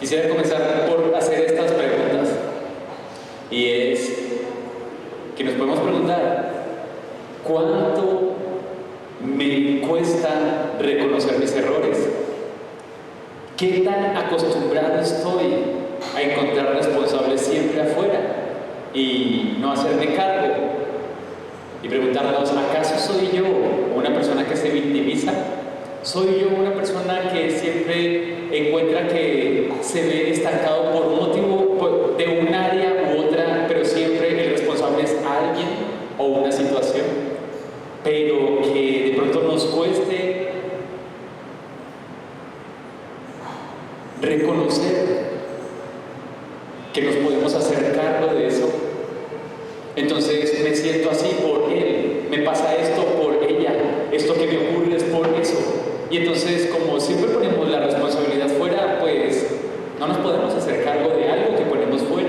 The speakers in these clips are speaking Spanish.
Quisiera comenzar por hacer estas preguntas, y es que nos podemos preguntar: ¿cuánto me cuesta reconocer mis errores? ¿Qué tan acostumbrado estoy a encontrar responsables siempre afuera y no hacerme cargo? Y preguntarnos: ¿acaso soy yo una persona que se victimiza? ¿Soy yo una persona que siempre encuentra que se ve estancado por un motivo de un área u otra, pero siempre el responsable es alguien o una situación, pero que de pronto nos cueste reconocer que nos podemos hacer cargo de eso? Entonces me siento así por él, me pasa esto por ella, esto que me ocurre es por eso. Y entonces, como siempre ponemos la responsabilidad fuera, pues no nos podemos hacer cargo de algo que ponemos fuera.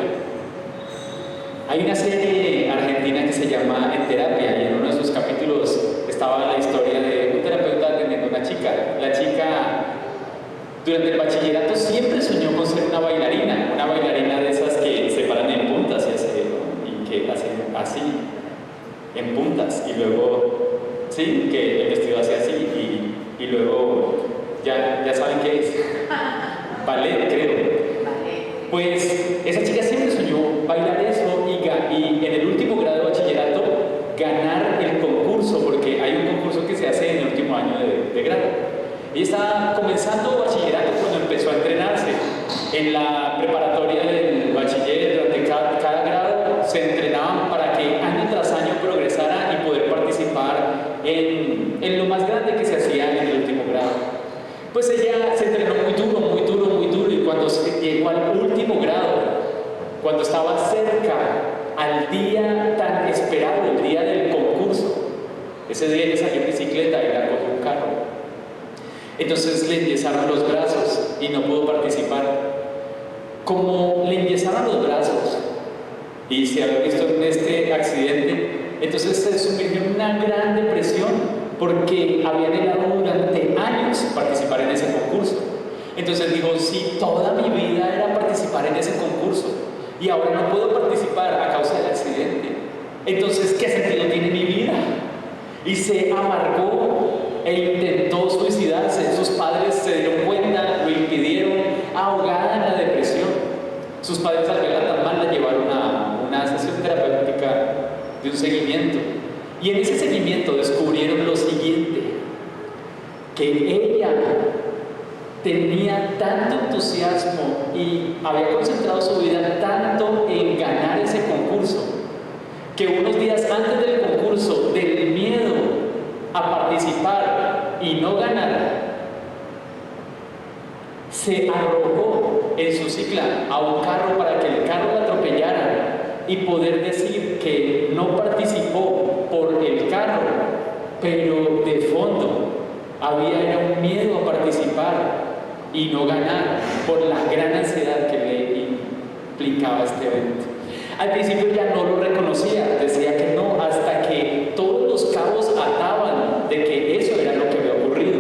Hay una serie argentina que se llama En Terapia, y en uno de sus capítulos estaba la historia de un terapeuta atendiendo a una chica. La chica, durante el bachillerato, siempre soñó con ser una bailarina de esas que se paran en puntas y que hacen así, en puntas, y luego, sí, que el vestido hace así, y luego, ya saben qué es, ballet, creo. Pues esa chica siempre soñó bailar eso y en el último grado de bachillerato ganar el concurso, porque hay un concurso que se hace en el último año de grado. Ella estaba comenzando bachillerato cuando empezó a entrenarse. En la preparatoria del bachiller, durante cada grado, se entrenaban para que año tras año progresara y poder participar en lo más grande que se hacía en el último grado. Pues ella se entrenó muy duro, y cuando llegó al último grado, cuando estaba cerca al día tan esperado, el día del concurso, ese día ella salió en bicicleta y la cogió un carro. Entonces le enyesaron los brazos y no pudo participar. Como le enyesaron los brazos y se había visto en este accidente, entonces se sumergió en una gran depresión porque había anhelado durante años participar en ese concurso. Entonces dijo: si toda mi vida era participar en ese concurso y ahora no puedo participar a causa del accidente, entonces ¿qué sentido tiene mi vida? Y se amargó e intentó suicidarse. Sus padres se dieron cuenta, lo impidieron, ahogada en la depresión. Sus padres, al verla tan mal, la llevaron a una sesión terapéutica de un seguimiento. Y en ese seguimiento descubrieron lo siguiente: que ella tenía tanto entusiasmo y había concentrado su vida tanto en ganar ese concurso, que unos días antes del concurso, del miedo a participar y no ganar, se arrojó en su cicla a un carro para que el carro la atropellara y poder decir que no participó por el carro, pero de fondo había un miedo a participar y no ganar por la gran ansiedad que le implicaba este evento. Al principio ya no lo reconocía, decía que no, hasta que todos los cabos ataban de que eso era lo que había ocurrido.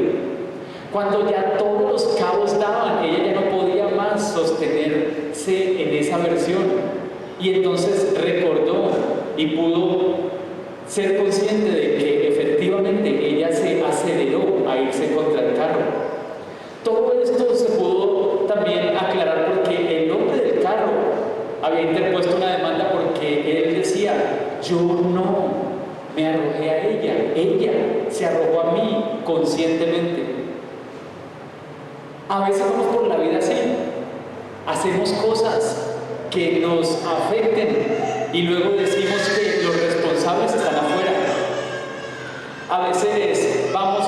Cuando ya todos los cabos daban, ella ya no podía más sostenerse en esa versión, y entonces recordó y pudo ser consciente de que efectivamente ella se aceleró a irse contra el carro. Todo esto se pudo también aclarar porque el hombre del carro había interpuesto una demanda porque él decía: yo no me arrojé a ella se arrojó a mí conscientemente. A veces vamos por la vida así, hacemos cosas que nos afecten y luego decimos que los responsables están afuera. A veces vamos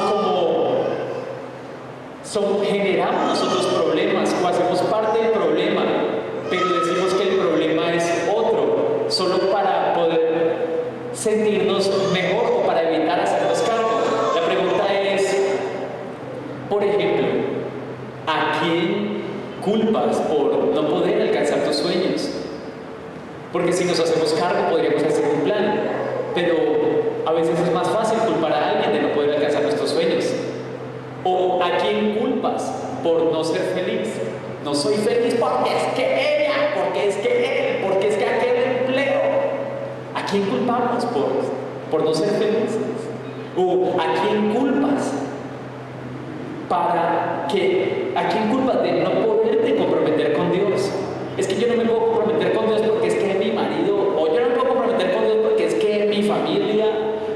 generamos nosotros problemas o hacemos parte del problema, pero decimos que el problema es otro, solo para poder sentirnos mejor o para evitar hacernos cargo. La pregunta es, por ejemplo, ¿a quién culpas por no poder alcanzar tus sueños? Porque si nos hacemos cargo podríamos hacer un plan, pero a veces es más fácil culpar a alguien de no poder alcanzar nuestros sueños. ¿O a quién culpas por no ser feliz? No soy feliz porque es que ella, porque es que él, porque es que aquel empleo. ¿A quién culpamos por no ser felices? ¿O a quién culpas ¿a quién culpas de no poderte comprometer con Dios? Es que yo no me puedo comprometer con Dios porque es que es mi marido, o yo no me puedo comprometer con Dios porque es que es mi familia,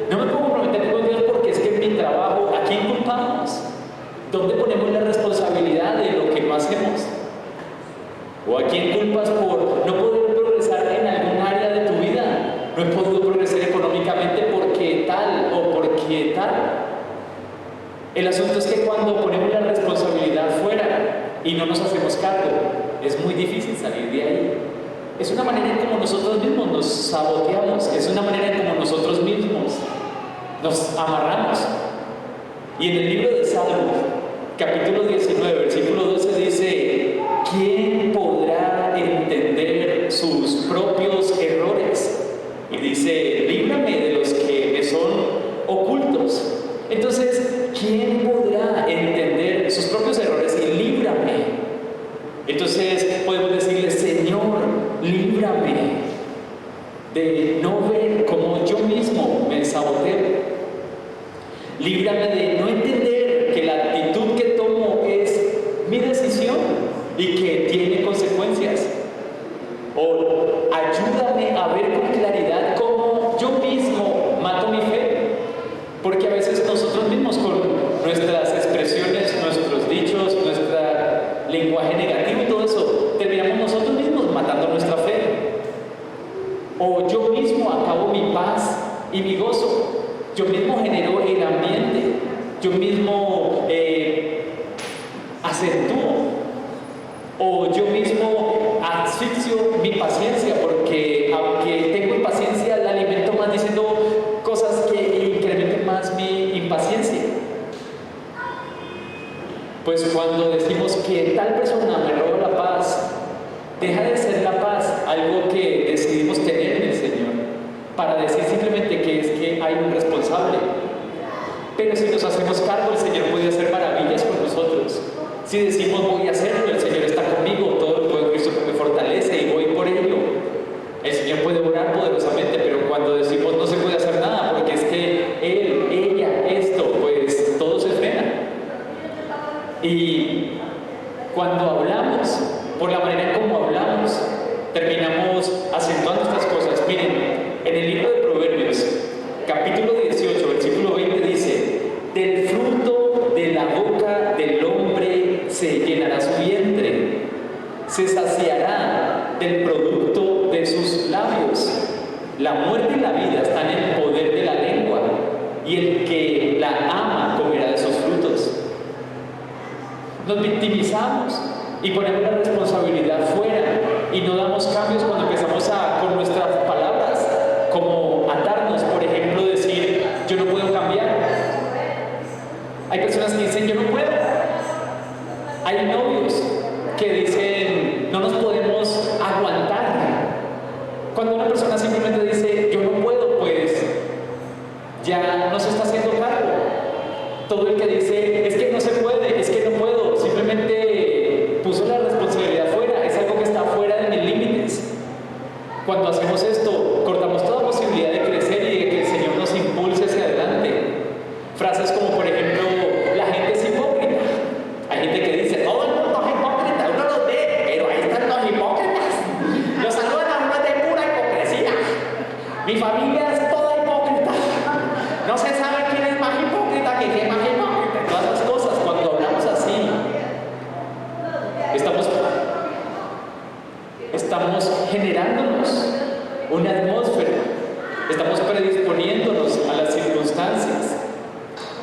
no me puedo comprometer con Dios porque es que es mi trabajo. ¿A quién culpamos? ¿Dónde ponemos la responsabilidad de lo que no hacemos? ¿O a quién culpas por no poder progresar en algún área de tu vida? No he podido progresar económicamente porque tal o porque tal. El asunto es que cuando ponemos la responsabilidad fuera y no nos hacemos cargo, es muy difícil salir de ahí. Es una manera en como nosotros mismos nos saboteamos, es una manera en como nosotros mismos nos amarramos. Y en el libro de Salmos, capítulo 19, versículo 12 dice: ¿quién podrá entender sus propios errores? Y dice: líbrame de los que me son ocultos. Entonces, ¿quién podrá entender sus propios errores y líbrame? Entonces podemos decirle: Señor, líbrame de no ver cómo yo mismo me saboteo. Líbrame de no entender que la actitud que tomo es mi decisión y que tiene consecuencias. O ayúdame a ver con claridad cómo yo mismo mato mi fe. Porque a veces nosotros mismos, con nuestras expresiones, nuestros dichos, nuestro lenguaje negativo y todo eso, terminamos nosotros mismos matando nuestra fe. O yo mismo acabo mi paz y mi gozo. Yo mismo genero el ambiente. Yo mismo acentúo. O yo mismo asfixio mi paciencia, porque aunque tengo impaciencia, la alimento más diciendo cosas que incrementen más mi impaciencia. Pues cuando decimos que tal persona me roba la paz, deja de ser la paz algo que decidimos tener en el Señor, para decir simplemente que es que hay un responsable. Pero si nos hacemos cargo, el Señor puede hacer maravillas con nosotros. Si decimos voy a hacerlo, el Señor está conmigo, todo lo puedo en Cristo que me fortalece y voy por ello. El Señor puede orar poderosamente, pero cuando decimos no se puede hacer nada porque es que él, ella, esto, pues todo se frena. Y cuando hablamos, por la manera en cómo hablamos, terminamos acentuando estas cosas. Miren, en el libro de Proverbios, capítulo 18, versículo 20 dice: del fruto de la boca del hombre se llenará su vientre, se saciará del producto de sus labios. La muerte y la vida están en el poder de la lengua, y el que la ama comerá de sus frutos. Nos victimizamos y ponemos la responsabilidad fuera y no damos cambios cuando empezamos con nuestras palabras, como atarnos, por ejemplo, decir yo no puedo cambiar. Hay personas que dicen yo no puedo. Hay novios que dicen no nos podemos aguantar. Cuando una persona simplemente dice yo no puedo, pues ya no se está haciendo cargo. Todo el que dice es que no se puede, es que no puedo, simplemente puso la responsabilidad fuera, es algo que está fuera de mis límites. Cuando hacemos esto, cortamos toda posibilidad de crecer y de que el Señor nos impulse hacia adelante. Frases como, por ejemplo, la gente es hipócrita. Hay gente que dice todo el mundo es hipócrita, uno los ve, pero ahí están los hipócritas. Los saludan a uno de pura hipocresía. Mi familia es toda hipócrita. No se sabe quién es más hipócrita que quién es más hipócrita. Todas esas cosas, cuando hablamos así, estamos generándonos una atmósfera, estamos predisponiéndonos a las circunstancias.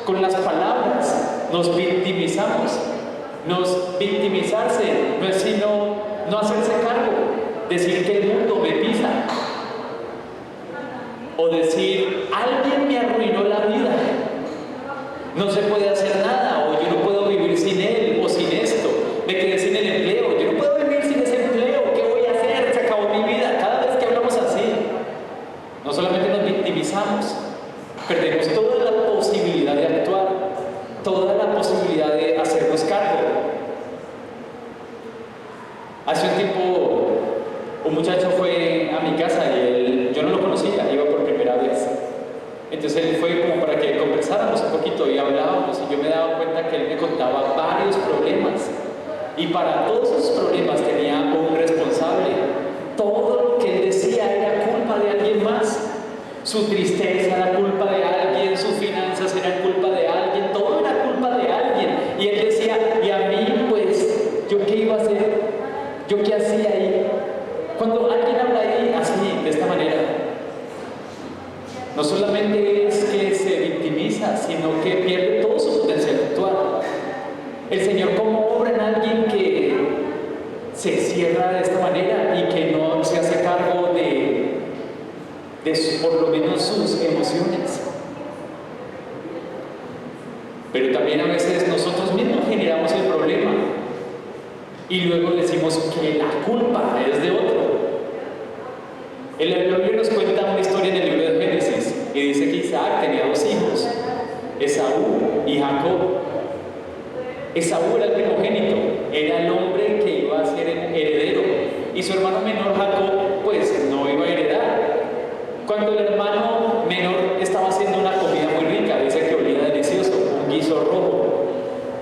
Con las palabras nos victimizamos. Victimizarse no es sino no hacerse cargo, decir que el mundo me pisa, o decir alguien me arruinó la vida, no se puede hacer nada, o yo no puedo vivir sin él o sin esto, me quedé sin el empleo, yo no puedo vivir sin ese empleo, ¿qué voy a hacer? Se acabó mi vida. Cada vez que hablamos así, no solamente nos victimizamos, perdemos toda la posibilidad de actuar, toda la posibilidad de hacernos cargo. Hace un tiempo un muchacho fue a mi casa y yo no lo conocía, iba por primera vez. Entonces él fue como para que conversáramos un poquito y hablábamos, y yo me daba cuenta que él me contaba varios problemas, y para todos esos problemas tenía un responsable. Todo lo que él decía era culpa de alguien más. Su tristeza era culpa de alguien, sus finanzas eran culpa de alguien, todo era culpa de alguien. Y él decía, y a mí pues, ¿yo qué iba a hacer? ¿Yo qué hacía ahí? Cuando alguien habla ahí así, de esta manera, no solamente es que se victimiza, sino que pierde todo su potencial actual. El Señor, ¿cómo obra en alguien que se cierra de esta manera y que no se hace cargo de por lo menos sus emociones? Pero también a veces nosotros mismos generamos el problema y luego decimos que la culpa es de otro. El Biblia nos cuenta una historia en el libro de Génesis y dice que Isaac tenía dos hijos, Esaú y Jacob. Esaú era el primogénito, era el hombre que iba a ser el heredero, y su hermano menor Jacob pues no iba a heredar. Cuando el hermano menor estaba haciendo una comida muy rica, dice que olía delicioso, un guiso rojo,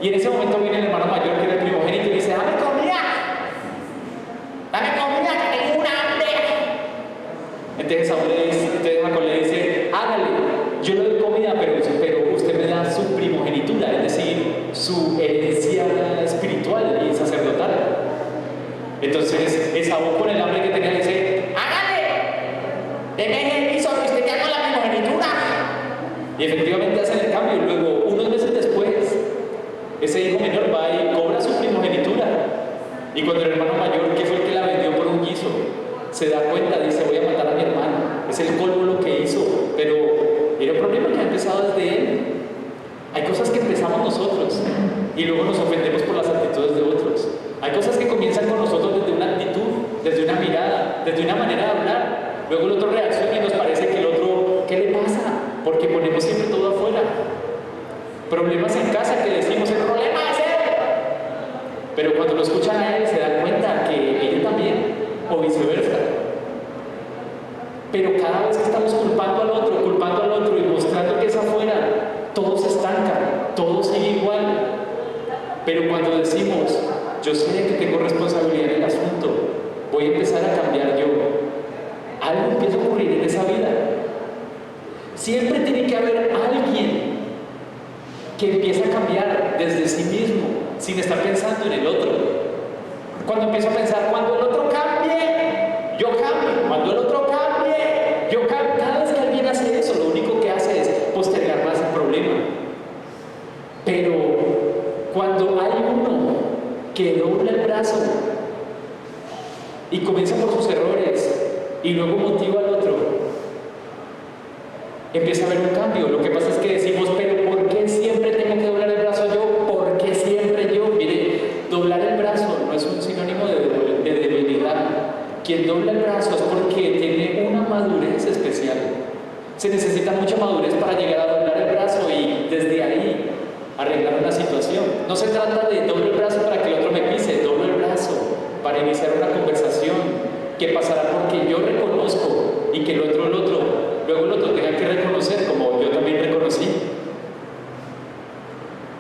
y en ese momento viene el hermano mayor, que era el primogénito, y dice: ¡dame comida! ¡Dame comida, que tengo una hambre! Entonces Jacob le dice: hágale, yo le doy comida, pero usted me da su primogenitura, es decir, su herencia espiritual y sacerdotal. Entonces Esaú, con el hambre que tenía, le dice: hágale, deme el guiso, que usted queda con la primogenitura. Y efectivamente hacen el cambio, y luego, unos meses después, ese hijo menor va y cobra su primogenitura. Y cuando el hermano mayor, que fue el que la vendió por un guiso, se da cuenta, dice: voy a matar a mi hermano. Es el colmo lo que hizo, pero era un problema que ha empezado desde él. Hay cosas que empezamos nosotros y luego nos ofendemos por las actitudes de otros. Hay cosas que comienzan con nosotros desde una actitud, desde una mirada, desde una manera de hablar. Luego el otro reacciona y nos parece que el otro, ¿qué le pasa? Porque ponemos siempre todo afuera. Problemas en casa que decimos: el problema es él. Pero cuando lo escuchan a él se dan cuenta que ella también, o viceversa. Pero cada vez que estamos culpando al otro y mostrando que es afuera, todo se estanca, todo sigue igual. Pero cuando decimos: yo sé que tengo responsabilidad en el asunto, voy a empezar a cambiar yo, algo empieza a ocurrir en esa vida. Siempre tiene que haber alguien que empiece a cambiar desde sí mismo, sin estar pensando en el otro. Cuando empiezo a pensar: cuando el otro cambie, yo cambio. Cuando el otro cambie, yo cambio. Cada vez que alguien hace eso, lo único que hace es postergar más el problema. Pero cuando hay uno que dobla el brazo y comienza por sus errores y luego motiva al otro, empieza a haber un cambio. Lo que pasa es que decimos: pero ¿por qué siempre tengo que doblar el brazo yo? ¿Por qué siempre yo? Mire, doblar el brazo no es un sinónimo de debilidad. Quien dobla el brazo es porque tiene una madurez especial. Se necesita mucha madurez para llegar a doblar el brazo y desde ahí arreglar una situación. No se trata de doblar el brazo para que el otro me pise, doblo el brazo para iniciar una conversación que pasará porque yo reconozco y que luego el otro tenga que reconocer, como yo también reconocí.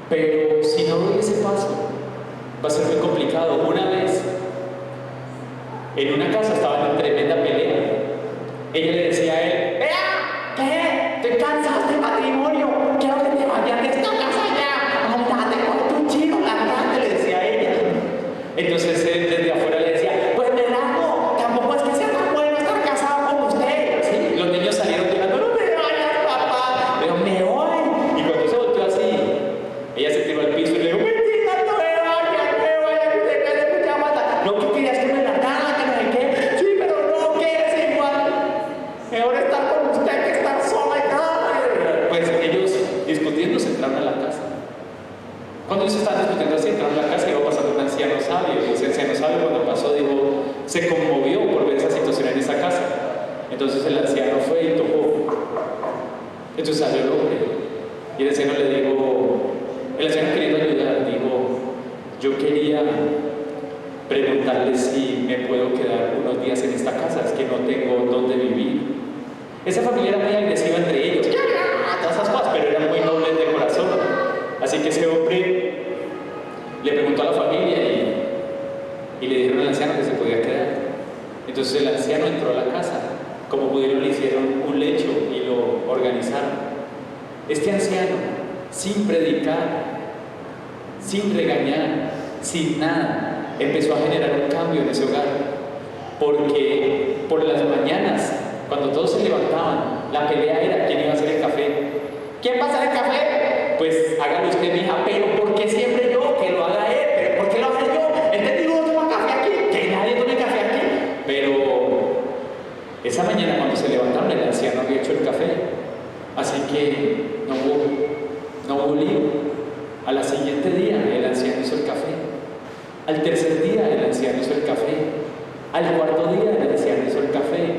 Pero si no doy ese paso, va a ser muy complicado. Una vez, en una casa estaban en tremenda pelea. Ella le decía a él: ¡vea! ¿Qué? ¿Te cansas de matrimonio? Quiero que te vayas de esta casa ya. ¡Andate con tu chino, largate!, le decía a ella. Entonces él desde afuera le decía: pues me largo, tampoco es que sea tan bueno estar casado con usted. ¿Sí? Los niños salieron llorando: no me vayas, papá. Pero me voy. Y cuando se volteó así, ella se tiró al piso y le dijo: mentira, no me vayas, que usted me hace mucha falta. No, que querías que me largara, que no sé qué. Sí, pero no, que es igual. Mejor estar con usted que estar sola y nada. Pues ellos discutiendo se entraron a la casa. Cuando ellos estaban discutiendo así, entraron a la casa y iba pasando un anciano sabio. Y ese anciano sabio, cuando pasó, dijo, se conmovió por ver esa situación en esa casa. Entonces el anciano fue y tocó. Entonces salió el hombre. Y el anciano le dijo, el anciano queriendo ayudar, dijo: yo quería preguntarle preguntarle si me puedo quedar unos días en esta casa, es que no tengo dónde vivir. Esa familia era muy agresiva entre ellos, todas esas cosas, pero eran muy nobles de corazón. Así que ese hombre le preguntó a la familia y le dijeron al anciano que se podía quedar. Entonces el anciano entró a la casa, como pudieron le hicieron un lecho y lo organizaron. Este anciano, sin predicar, sin regañar, sin nada, empezó a generar un cambio en ese hogar, porque por las mañanas, cuando todos se levantaban, la pelea era quién iba a hacer el café. ¿Quién va a hacer el café? Pues hágalo usted, mija. Pero ¿por qué siempre yo? Que lo haga él. ¿Pero por qué lo haga yo? Este tipo toma café aquí, que nadie tome café aquí. Pero esa mañana cuando se levantaron, el anciano había hecho el café, así que no hubo lío. Al siguiente día el anciano hizo el café, al tercer día el anciano hizo el café, al cuarto día el anciano hizo el café,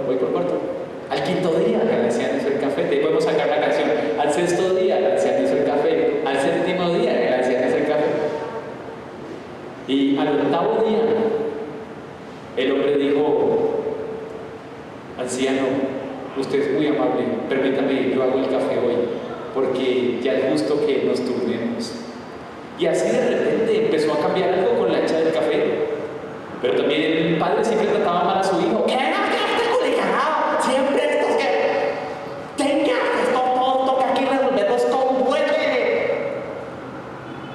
voy por cuarto, al quinto día el anciano hizo el café, de ahí podemos sacar la canción, al sexto día el anciano hizo el café, al séptimo día el anciano hizo el café, y al octavo día el hombre dijo: anciano, usted es muy amable, permítame, yo hago el café hoy, porque ya es justo que nos turnemos. Y así de repente empezó a cambiar algo con la hecha del café. Pero también el padre siempre trataba mal a su hijo. ¿Qué no? Siempre estos que tenga esto todo toca aquí resolverlos con muerte.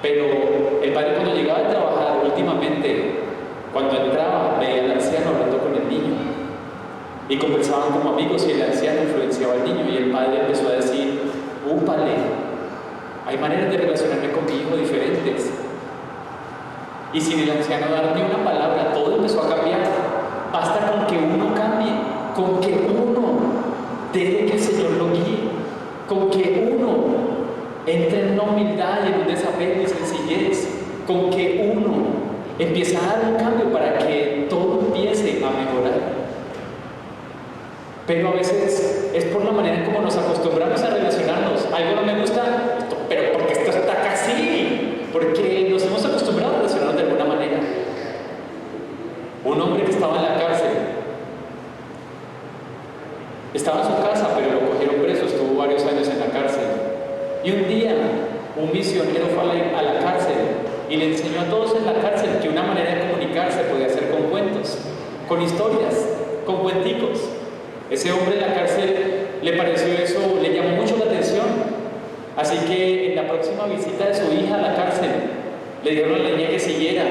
Pero el padre, cuando llegaba a trabajar últimamente, cuando entraba, veía al anciano hablando con el niño y conversaban como amigos, y el anciano influenciaba al niño, y el padre empezó a decir: úpale, hay maneras de relacionarme con mi hijo diferentes. Y sin el anciano dar ni una palabra, todo empezó a cambiar. Basta con que uno cambie, con que uno deje que el Señor lo guíe, con que uno entre en una humildad y en un desapego y sencillez, con que uno empiece a dar un cambio para que todo empiece a mejorar. Pero a veces es por la manera en cómo nos acostumbramos a relacionarnos. Algo no me gusta, pero porque esto está casi, porque nos hemos acostumbrado a relacionarnos de alguna manera. Un hombre que estaba en la cárcel, estaba en su casa, pero lo cogieron preso, estuvo varios años en la cárcel. Y un día, un misionero fue a la cárcel y le enseñó a todos en la cárcel que una manera de comunicarse podía ser con cuentos, con historias, con cuenticos. Ese hombre en la cárcel le pareció eso, le llamó mucho la atención. Así que en la próxima visita de su hija a la cárcel, le dieron a la niña que siguiera,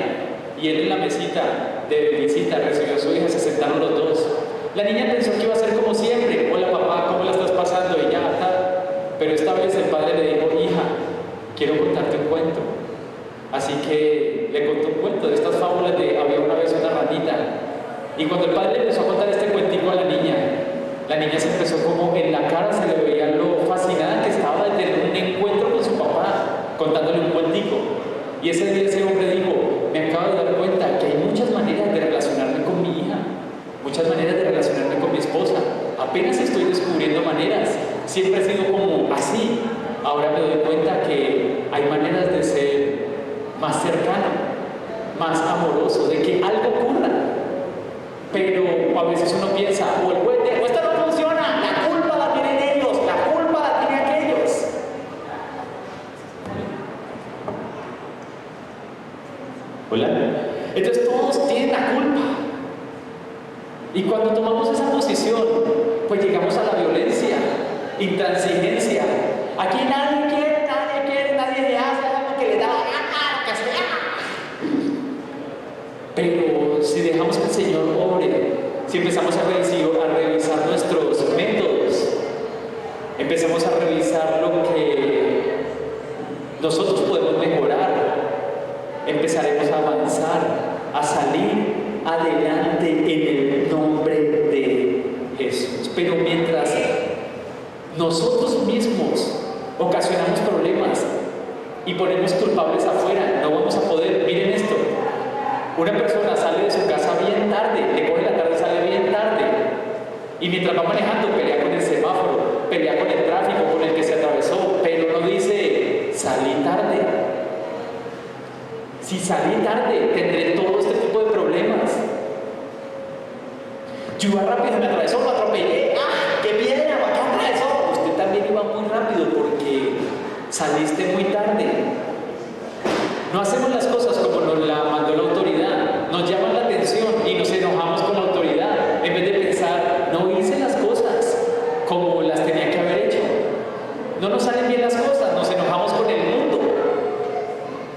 y él en la mesita de visita recibió a su hija, se sentaron los dos. La niña pensó que iba a ser como siempre: hola papá, ¿cómo la estás pasando? Y ya, tal. Pero esta vez el padre le dijo: hija, quiero contarte un cuento. Así que le contó un cuento de estas fábulas de había una vez una ranita. Y cuando el padre le empezó a contar este cuentico a la niña se empezó como en la cara, se le veía lo fascinada que estaba de tener un encuentro con su papá, contándole un cuentico. Y ese día ese hombre dijo: me acabo de dar cuenta que hay muchas maneras de relacionarme con mi hija, muchas maneras de relacionarme con mi esposa. Apenas estoy descubriendo maneras, siempre he sido como así. Ahora me doy cuenta que hay maneras de ser más cercano, más amoroso, de que algo ocurra. Pero a veces uno piensa: o el juguete, o esto no funciona, la culpa la tienen ellos, la culpa la tienen aquellos. Hola. Entonces todos tienen la culpa. Y cuando tomamos esa posición, pues llegamos a la violencia, intransigencia. Aquí nadie quiere, nadie le hace lo que le da la gana, lo que sea. Pero si dejamos que el Señor obre, si empezamos a revisar nuestros métodos, empezamos a revisar lo que nosotros podemos mejorar, empezaremos a avanzar, a salir adelante en el nombre de Jesús. Pero mientras nosotros mismos ocasionamos problemas y ponemos culpables afuera, no vamos a poder. Miren esto: una persona sale de su casa bien tarde, le coge la tarde, sale bien tarde, y mientras va manejando pelea con el semáforo, pelea con el tráfico con el que se atravesó, pero no dice: salí tarde. Si salí tarde, tendré todo Yo iba rápido, me atravesó, lo atropellé. ¡Ah! ¡Qué piedra! ¿Para qué atravesó? Usted también iba muy rápido porque saliste muy tarde. No hacemos las cosas como nos la mandó la autoridad. Nos llaman la atención y nos enojamos con la autoridad. En vez de pensar, no hice las cosas como las tenía que haber hecho. No nos salen bien las cosas, nos enojamos con el mundo.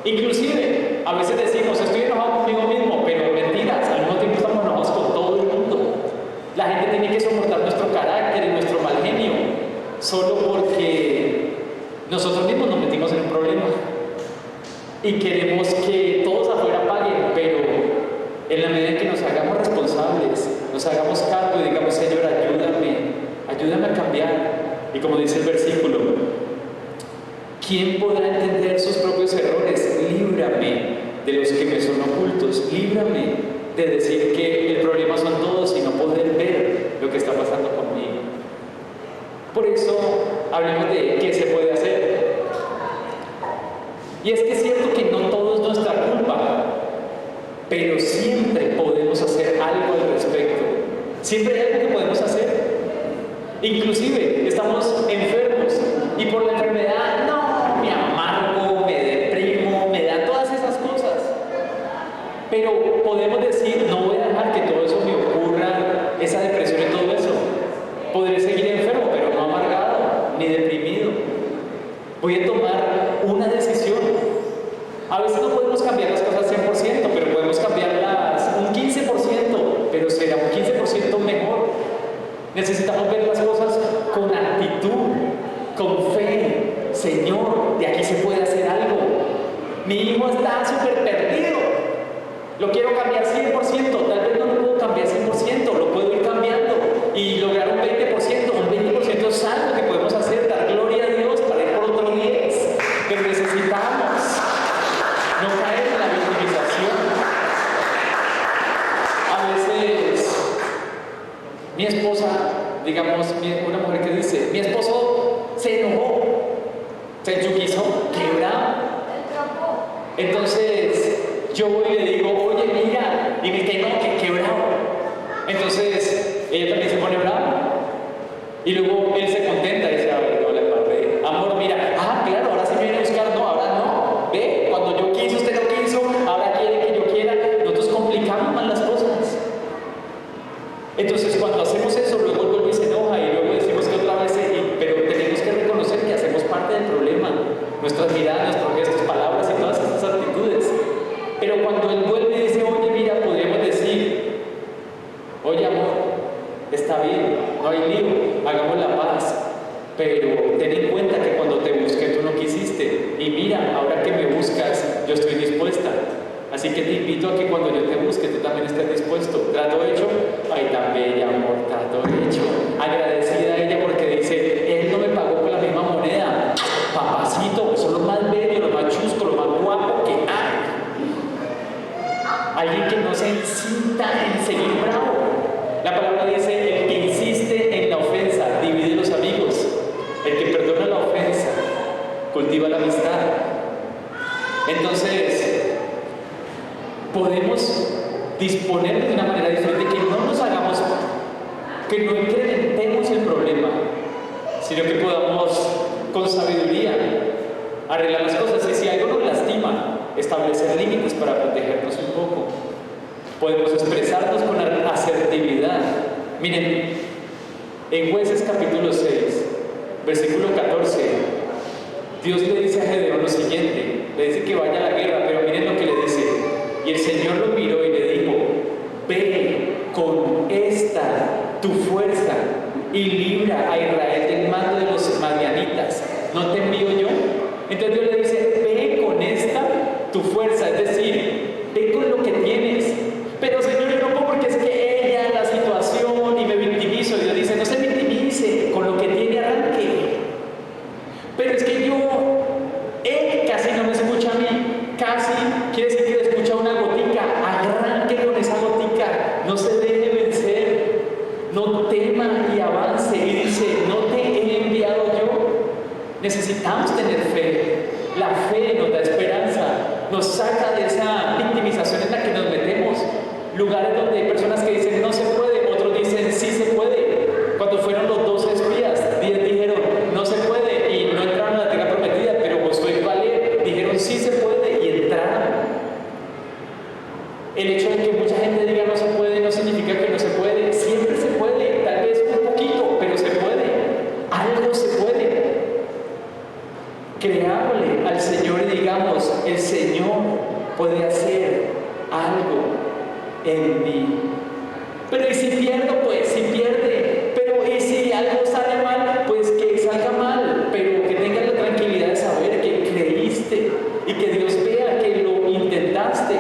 Inclusive, a veces decimos, estoy enojado conmigo mismo, pero mentiras, al mismo tiempo estamos enojados con todo el mundo. La gente tiene que soportar nuestro carácter y nuestro mal genio, solo porque nosotros mismos nos metimos en un problema. Y queremos que todos afuera paguen, pero en la medida en que nos hagamos responsables, nos hagamos cargo y digamos, Señor, ayúdame a cambiar. Y como dice el versículo, ¿quién podrá entender sus propios errores? Líbrame de los que me son ocultos, líbrame de decir que el problema son todos y no poder ver lo que está pasando conmigo. Por eso hablemos de qué se puede hacer. Y es que es cierto que no todo es nuestra culpa, pero siempre podemos hacer algo al respecto. Siempre hay algo que podemos hacer. Inclusive estamos enfermos y por la enfermedad, no, me amargo, me deprimo, me da todas esas cosas. Pero podemos decir, no voy a dejar que todo eso me ocurra, esa depresión y todo eso. Podré seguir enfermo, pero no amargado ni deprimido. Voy a tomar una decisión. A veces no podemos cambiar las cosas 100%, pero podemos cambiarlas un 15%, pero será un 15% mejor. Necesitamos ver las cosas con actitud, con fe. Señor, de aquí se puede hacer algo. Mi hijo está súper perdido. Lo quiero cambiar 100%. Tal vez no lo puedo cambiar 100%, lo puedo ir cambiando y lograr un 20%. Un 20% es algo que podemos hacer, dar gloria a Dios para ir por otro 10%. Pero necesitamos no caer en la victimización. A veces, mi esposa, digamos, una mujer que dice, mi esposo se enojó, se enchuquizó, quebrado. Entonces, yo voy y le digo, oye, mira, y me dice, no, que quebrado. Entonces, ella también se pone brava. Y luego él se contenta y dice, a ver, no le paré. Amor, mira, claro, ahora sí me viene a buscar, no, ahora no. Ve, cuando yo quise, usted no quiso, ahora quiere que yo quiera. Nosotros complicamos más las cosas. Entonces, cuando hacemos eso, luego el vuelve y se enoja y luego decimos que otra vez, pero tenemos que reconocer que hacemos parte del problema. Nuestras miradas, nuestros gestos, palabras y todas esas actitudes. Pero cuando él vuelve y dice, oye, mira, podríamos decir, oye, amor, está bien, no hay lío, hagamos la paz, pero ten en cuenta que cuando te busqué tú no quisiste, y mira, ahora que me buscas, yo estoy dispuesta. Así que te invito a que cuando yo te busque, tú también estés dispuesto. ¿Trato hecho? Ay, tan bella, amor, trato hecho. Agradecida a ella porque dice, él no me pagó con la misma moneda. Papacito, eso es lo más bello, lo más chusco, lo más guapo que hay. Alguien que no se incita en seguir bravo. La palabra dice, el que insiste en la ofensa divide los amigos. El que perdona la ofensa cultiva la amistad. Entonces, podemos disponer de una manera diferente, que no nos hagamos, que no incrementemos el problema, sino que podamos con sabiduría arreglar las cosas. Y si algo nos lastima, establecer límites para protegernos un poco. Podemos expresarnos con asertividad. Miren, en Jueces capítulo 6, versículo 14, Dios le dice a Gedeón lo siguiente, le dice que vaya a la guerra, pero miren lo que le dice. Y el Señor lo miró y le dijo, ve con esta tu fuerza y libra a Israel del mando de los madianitas. ¿No te envío yo? Entonces Dios le dice, ve con esta tu fuerza, es decir, ve con lo que tienes. Pero Señor, yo no puedo porque es que ella, la situación, y me victimizo. Y Dios dice, no se victimice, con lo que tiene arranque. Pero es que él casi no me escucha a mí, casi, quiere decir que le escucha una gotica, arranque con esa gotica, no se deje vencer, no tema y avance. Y dice, no te he enviado yo. Necesitamos tener fe. La fe nos da esperanza, nos saca de esa victimización en la que nos metemos. Lugares donde hay personas que dicen no se puede, otros dicen El hecho de que mucha gente diga no se puede no significa que no se puede. Siempre se puede, tal vez un poquito, pero se puede. Algo se puede. Creámosle al Señor y digamos, el Señor puede hacer algo en mí. Pero ¿y si pierdo? Pues si pierde. Pero ¿y si algo sale mal? Pues que salga mal. Pero que tengas la tranquilidad de saber que creíste y que Dios vea que lo intentaste,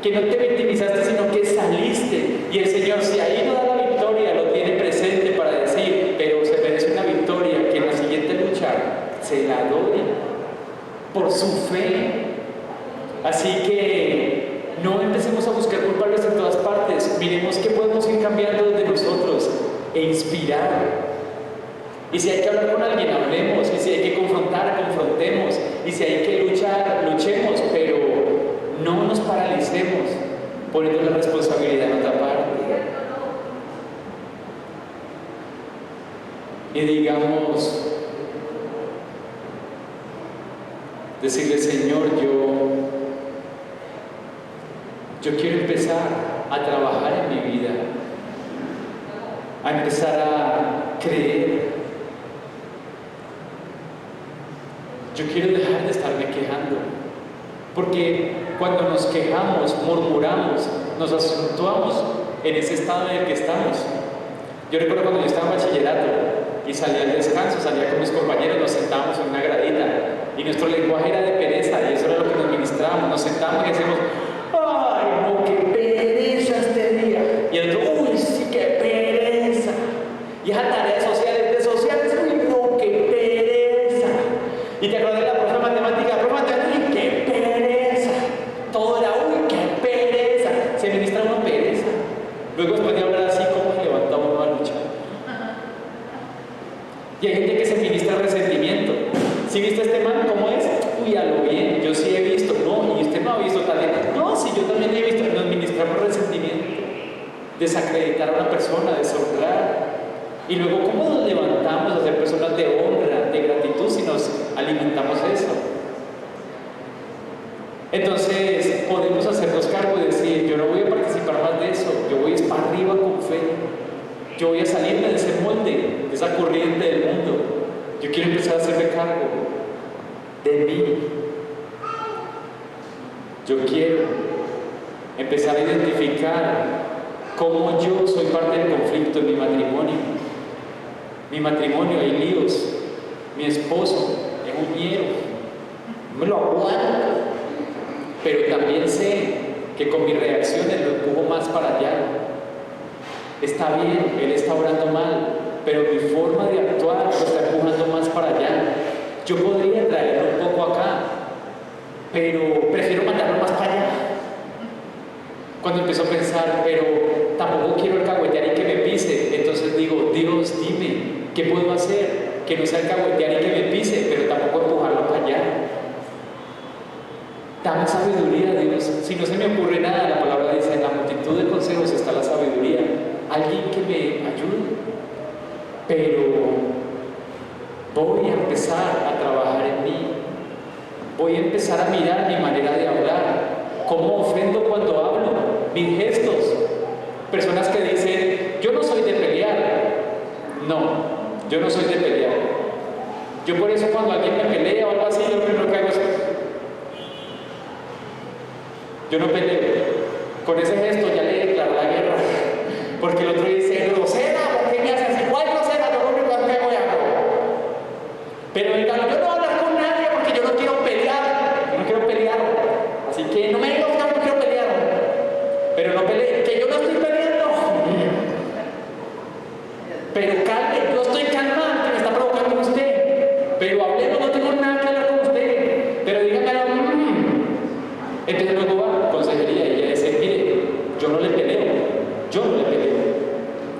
que no te victimizaste, sino que saliste. Y el Señor, si ahí no da la victoria, lo tiene presente para decir, pero se merece una victoria, que en la siguiente lucha se la doy por su fe. Así que no empecemos a buscar culpables en todas partes. Miremos qué podemos ir cambiando de nosotros e inspirar. Y si hay que hablar con alguien, hablemos. Y si hay que confrontar, confrontemos. Y si hay que luchar, luchemos. Pero no nos paralicemos poniendo la responsabilidad en otra parte. Y digamos, decirle, Señor, yo quiero empezar a trabajar en mi vida, a empezar a creer. Yo quiero dejar de estarme quejando, porque cuando nos quejamos, murmuramos, nos acentuamos en ese estado en el que estamos. Yo recuerdo cuando yo estaba en bachillerato y salía al descanso, salía con mis compañeros, nos sentábamos en una gradita y nuestro lenguaje era de pereza y eso era lo que nos ministrábamos. Nos sentábamos y decíamos, ¡ay, no, qué pereza este día! Y el otro, ¡uy, sí, qué pereza! Y esa tarea de sociales, ¡uy, no, qué pereza! Y te acuerdas de la profe de matemática, ¡uy, qué pereza! Todo era, ¡uy, qué pereza! Se ministra una pereza. Luego después de hablar así, ¿cómo se levanta uno a luchar? Y hay gente que se ministra resentimiento. ¿Sí viste este man? ¿Cómo es? Uy, a lo bien, yo sí he visto. No, y usted no ha visto tal vez. No, sí, yo también he visto. Nos ministramos resentimiento, desacreditar a una persona, deshonrar. Y luego, ¿cómo nos levantamos a ser personas de honra, de gratitud, si nos alimentamos eso? Entonces, podemos hacernos cargo y decir, yo no voy a participar más de eso, yo voy para arriba con fe. Yo voy a salirme de ese molde, de esa corriente del mundo. Yo quiero empezar a hacerme cargo de mí. Yo quiero empezar a identificar cómo yo soy parte del conflicto en mi matrimonio. Mi matrimonio hay líos. Mi esposo es un ñero. Me lo aguanto. Pero también sé que con mis reacciones lo empujo más para allá. Está bien, él está orando mal, pero mi forma de actuar lo está empujando más para allá. Yo podría traerlo un poco acá, pero prefiero mandarlo más para allá. Cuando empiezo a pensar, pero tampoco quiero alcahuetear y que me pise, entonces digo, Dios, dime, ¿qué puedo hacer? Que no sea alcahuetear y que me pise, pero tampoco empujarlo para allá. Dame sabiduría, Dios. Si no se me ocurre nada, la palabra dice, en la multitud de consejos está la sabiduría. Alguien que me ayude. Pero voy a empezar a trabajar en mí. Voy a empezar a mirar mi manera de hablar. ¿Cómo ofendo cuando hablo? Mis gestos. Personas que dicen, yo no soy de pelear. No, yo no soy de pelear. Yo por eso cuando alguien me pelea o algo así, lo primero que hago es... Yo no peleo. Con ese gesto ya le declaro la guerra. Porque el otro dice, grosera, ¿por qué me haces así? ¿Cuál grosera? Yo lo único que hago. Pero el galo, yo no voy a hablar con nadie porque yo no quiero pelear. Yo no quiero pelear. Así que no me digas que no quiero pelear. Pero no pelee, que yo no estoy peleando. Pero calme, yo estoy calmado, que me está provocando usted. Pero hablemos, no tengo nada que hablar con usted. Pero dígame, entonces luego va consejería y ella dice, mire, yo no le peleo.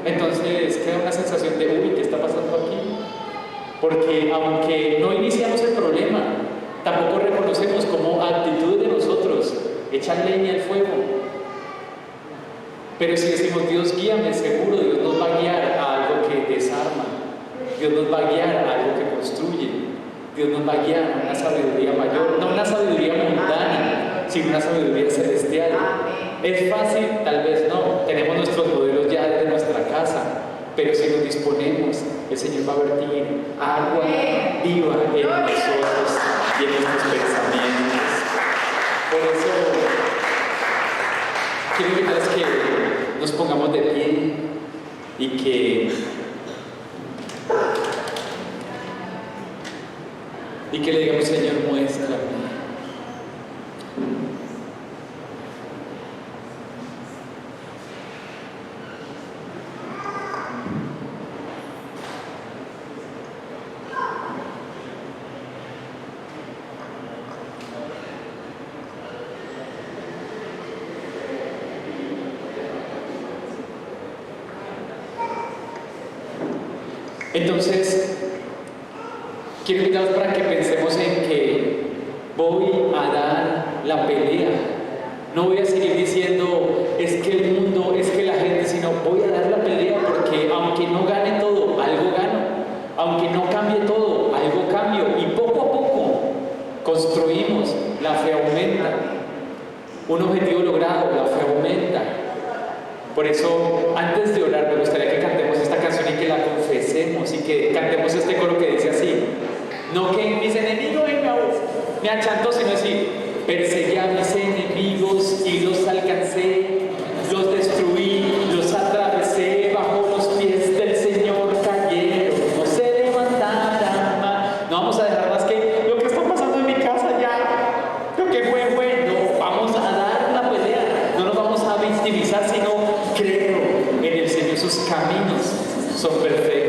Entonces queda una sensación de, uy, ¿qué está pasando aquí? Porque aunque no iniciamos el problema, tampoco reconocemos como actitud de nosotros echar leña al fuego. Pero si decimos, Dios guíame, seguro Dios nos va a guiar a algo que desarma. Dios nos va a guiar a algo que construye. Dios nos va a guiar a una sabiduría mayor, no una sabiduría mundana, sino una sabiduría celestial. ¿Es fácil? Tal vez no. Tenemos nuestros modelos ya desde nuestra casa. Pero si nos disponemos, el Señor va a vertir agua viva en nosotros y en nuestros pensamientos. Por eso, quiero invitarles que nos pongamos de pie y que le digamos: Señor, muéstrame. Entonces, quiero invitarlos para que pensemos en que voy a dar la pelea. No voy a seguir diciendo, es que el mundo, es que la gente, sino voy a dar la pelea, porque aunque no gane todo, algo gano. Aunque no cambie todo, algo cambio. Y poco a poco construimos, la fe aumenta. Un objetivo logrado, la fe aumenta. Por eso, antes de orar, me gustaría que cantemos esta canción y que la confesemos y que cantemos este coro que dice así: no que mis enemigos me achantó, sino decir: perseguí a mis enemigos y los alcancé, los destruí, los atravesé, bajo los pies del Señor cayeron, no se levantarán más. No vamos a dejar más que lo que está pasando en mi casa ya, lo que fue bueno, vamos a dar la pelea, no nos vamos a victimizar, sino creo en el Señor, sus caminos son perfectos.